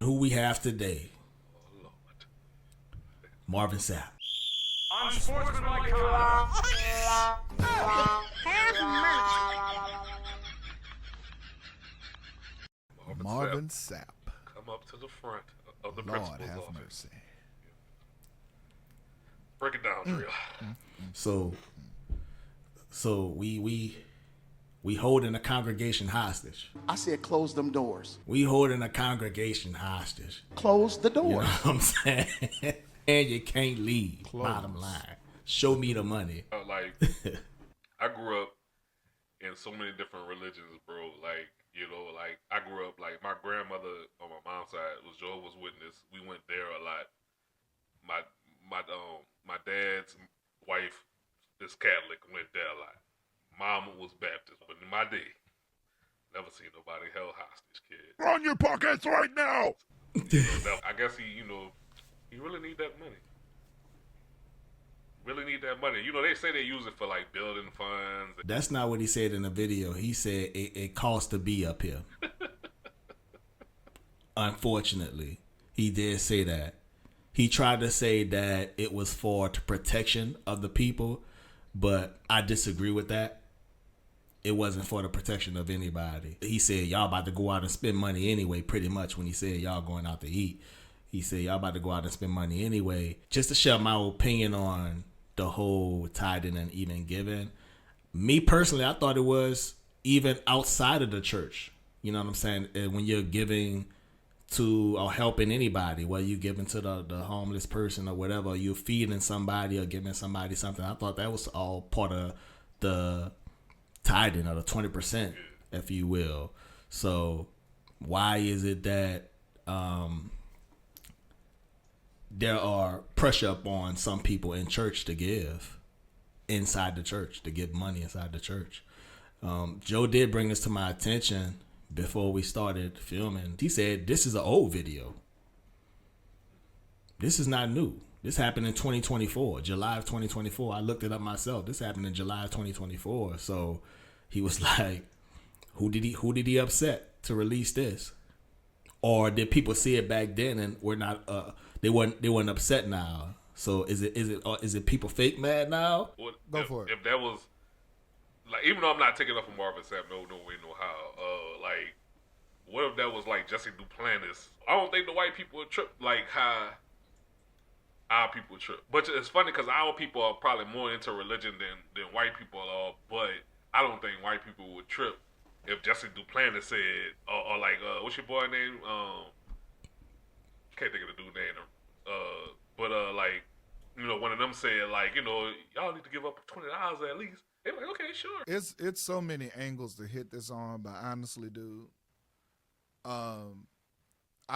who we have today. Oh, Lord. Marvin Sapp. Unsportsmanlike conduct. Marvin Sapp. Come up to the front of the Lord principal's have office. mercy. Break it down, Drill. So we holding a congregation hostage. I said close them doors. We holding a congregation hostage. Close the You know doors. what I'm saying? And you can't leave. Close. Bottom line. Show me the money. Like, I grew up in so many different religions, bro. Like, you know, like I grew up, like my grandmother on my mom's side was Jehovah's Witness. We went there a lot. My dad's wife is Catholic, went there a lot. Mama was Baptist, but in my day, never seen nobody held hostage, kid. Run your pockets right now. I guess he really need that money. Really need that money. You know, they say they use it for like building funds. That's not what he said in the video. He said it costs to be up here. Unfortunately, he did say that. He tried to say that it was for the protection of the people, but I disagree with that. It wasn't for the protection of anybody. He said y'all about to go out and spend money anyway, pretty much when he said y'all going out to eat. He said y'all about to go out and spend money anyway. Just to share my opinion on the whole tithing and even giving. Me personally, I thought it was even outside of the church. You know what I'm saying? When you're giving to or helping anybody, whether you're giving to the homeless person or whatever, or you're feeding somebody or giving somebody something. I thought that was all part of the tithing or the 20%, if you will. So why is it that there are pressure upon some people in church to give inside the church, to give money inside the church? Joe did bring this to my attention before we started filming. He said, this is an old video. This is not new. This happened in 2024, July of 2024. I looked it up myself. This happened in July of 2024. So he was like, who did he upset to release this? Or did people see it back then and were not they weren't upset now? So is it people fake mad now? Go for it. If that was like, even though I'm not taking up from Marvin Sapp, no way, no how. Like, what if that was like Jesse Duplantis? I don't think the white people would trip like how our people trip. But it's funny because our people are probably more into religion than white people are. But I don't think white people would trip if Jesse Duplantis said, or like, what's your boy name? Can't think of the dude name. But like, you know, one of them said like, you know, y'all need to give up $20 at least. They're like, okay, sure. It's so many angles to hit this on, but honestly, dude, I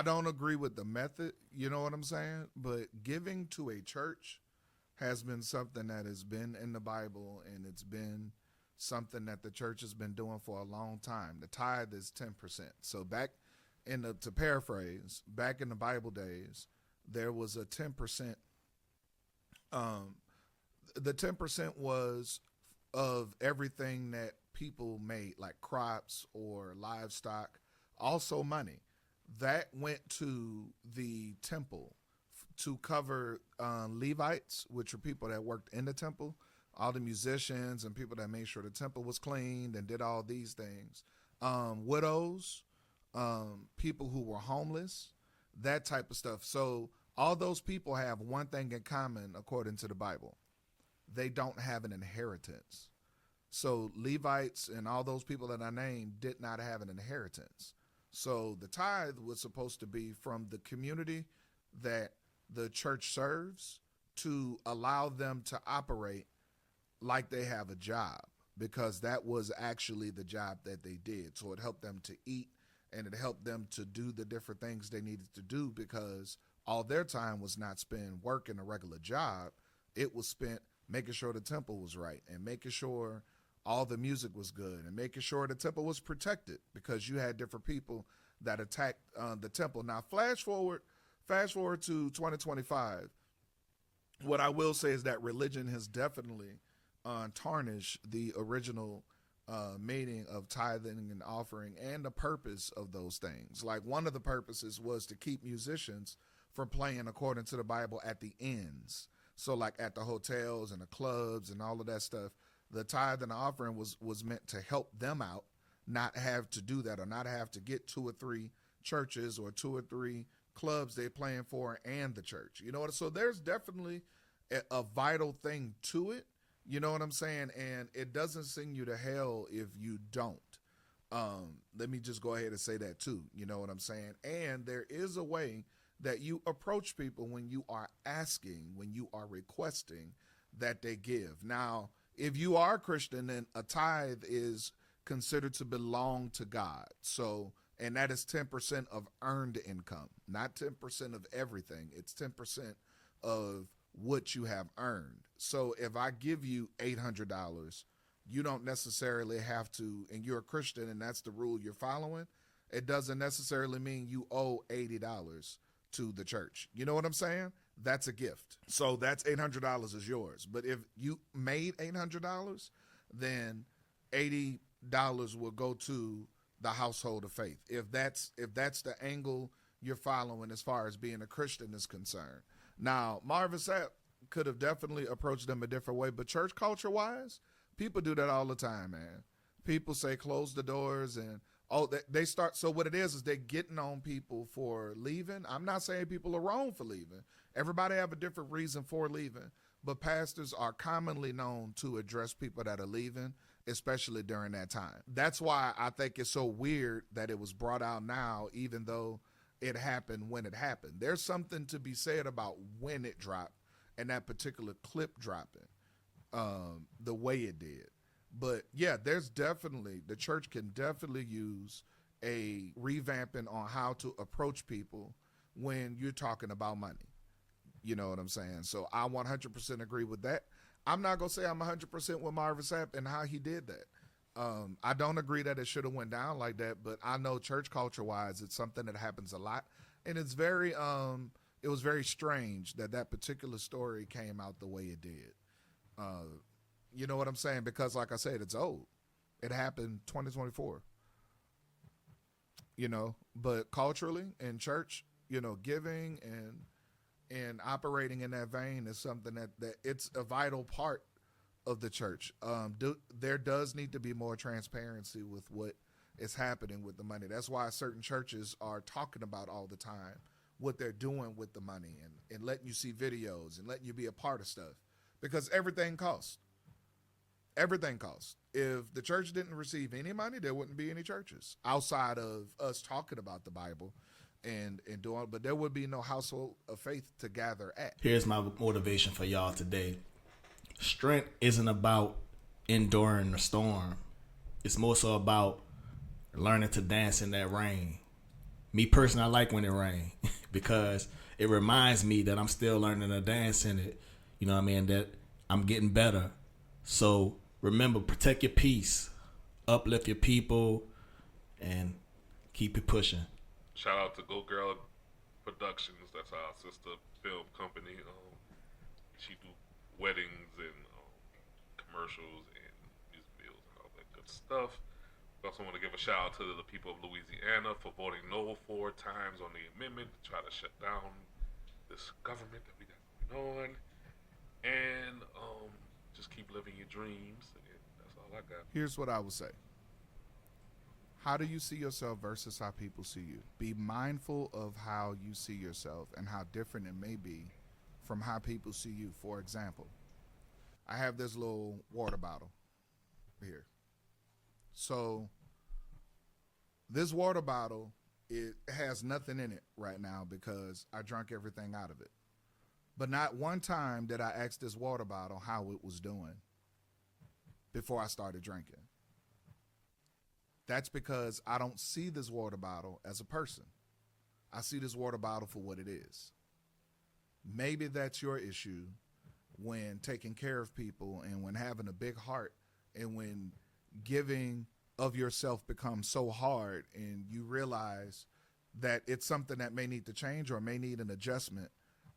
don't agree with the method. You know what I'm saying? But giving to a church has been something that has been in the Bible, and it's been something that the church has been doing for a long time. The tithe is 10%. So to paraphrase, back in the Bible days, there was a 10%. The 10% was of everything that people made, like crops or livestock, also money. That went to the temple to cover Levites, which were people that worked in the temple, all the musicians and people that made sure the temple was cleaned and did all these things. Widows, people who were homeless, that type of stuff. So all those people have one thing in common, according to the Bible. They don't have an inheritance. So Levites and all those people that I named did not have an inheritance. So the tithe was supposed to be from the community that the church serves to allow them to operate like they have a job, because that was actually the job that they did. So it helped them to eat, and it helped them to do the different things they needed to do, because all their time was not spent working a regular job. It was spent making sure the temple was right and making sure all the music was good and making sure the temple was protected, because you had different people that attacked the temple. Now, flash forward to 2025. What I will say is that religion has definitely tarnished the original meaning of tithing and offering and the purpose of those things. Like one of the purposes was to keep musicians from playing according to the Bible at the ends. So like at the hotels and the clubs and all of that stuff, the tithe and the offering was meant to help them out, not have to do that or not have to get 2 or 3 churches or 2 or 3 clubs they're playing for and the church. You know what? So there's definitely a vital thing to it. You know what I'm saying? And it doesn't send you to hell if you don't. Let me just go ahead and say that too. You know what I'm saying? And there is a way that you approach people when you are asking, when you are requesting that they give. Now, if you are a Christian, then a tithe is considered to belong to God. So, and that is 10% of earned income, not 10% of everything. It's 10% of what you have earned. So if I give you $800, you don't necessarily have to, and you're a Christian and that's the rule you're following, it doesn't necessarily mean you owe $80 to the church. You know what I'm saying? That's a gift. So that's $800 is yours. But if you made $800, then $80 will go to the household of faith. If that's the angle you're following as far as being a Christian is concerned. Now, Marvin Sapp could have definitely approached them a different way, but church culture wise, people do that all the time, man. People say close the doors and they start. So what it is they're getting on people for leaving. I'm not saying people are wrong for leaving. Everybody have a different reason for leaving, but pastors are commonly known to address people that are leaving, especially during that time. That's why I think it's so weird that it was brought out now, even though it happened when it happened. There's something to be said about when it dropped and that particular clip dropping the way it did. But yeah, the church can definitely use a revamping on how to approach people when you're talking about money. You know what I'm saying? So I 100% agree with that. I'm not going to say I'm 100% with Marvin Sapp and how he did that. I don't agree that it should have went down like that, but I know church culture wise, it's something that happens a lot. And it's very, it was very strange that particular story came out the way it did. You know what I'm saying? Because like I said, it's old. It happened 2024. You know, but culturally in church, you know, giving and operating in that vein is something that it's a vital part of the church. There does need to be more transparency with what is happening with the money. That's why certain churches are talking about all the time what they're doing with the money and letting you see videos and letting you be a part of stuff, because everything costs. Everything costs. If the church didn't receive any money, there wouldn't be any churches outside of us talking about the Bible and doing, but there would be no household of faith to gather at. Here's my motivation for y'all today. Strength isn't about enduring the storm. It's more so about learning to dance in that rain. Me personally, I like when it rains because it reminds me that I'm still learning to dance in it. You know what I mean? That I'm getting better. So remember, protect your peace, uplift your people, and keep it pushing. Shout out to Go Girl Productions. That's our sister film company. She do weddings and commercials and music videos and all that good stuff. We also want to give a shout out to the people of Louisiana for voting no 4 times on the amendment to try to shut down this government that we got going on. And just keep living your dreams. And that's all I got. Here's what I would say. How do you see yourself versus how people see you? Be mindful of how you see yourself and how different it may be from how people see you. For example, I have this little water bottle here. So this water bottle, it has nothing in it right now because I drank everything out of it. But not one time did I ask this water bottle how it was doing before I started drinking. That's because I don't see this water bottle as a person. I see this water bottle for what it is. Maybe that's your issue when taking care of people and when having a big heart and when giving of yourself becomes so hard and you realize that it's something that may need to change or may need an adjustment.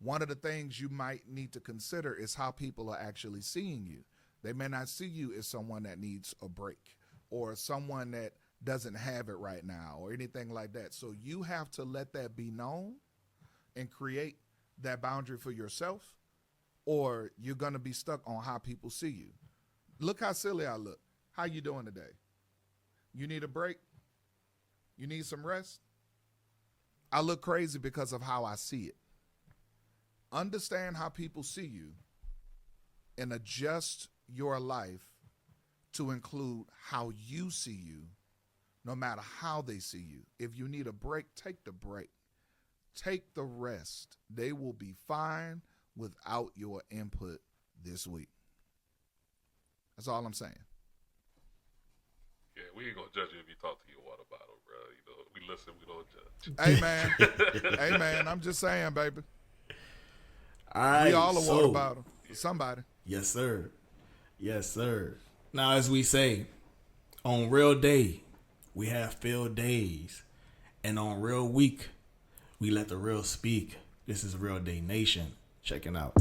One of the things you might need to consider is how people are actually seeing you. They may not see you as someone that needs a break or someone that doesn't have it right now or anything like that. So you have to let that be known and create that boundary for yourself, or you're going to be stuck on how people see you. Look how silly I look. How you doing today? You need a break? You need some rest? I look crazy because of how I see it. Understand how people see you and adjust your life to include how you see you, no matter how they see you. If you need a break, take the break. Take the rest. They will be fine without your input this week. That's all I'm saying. Yeah, we ain't gonna judge you if you talk to your water bottle, bro. You know, we listen, we don't judge. Hey man, hey man, I'm just saying, baby. All right, We all a water bottle. Somebody. Yes, sir. Yes, sir. Now, as we say, on real day, we have field days, and on real week, we let the real speak. This is Real Day Nation. Checking out.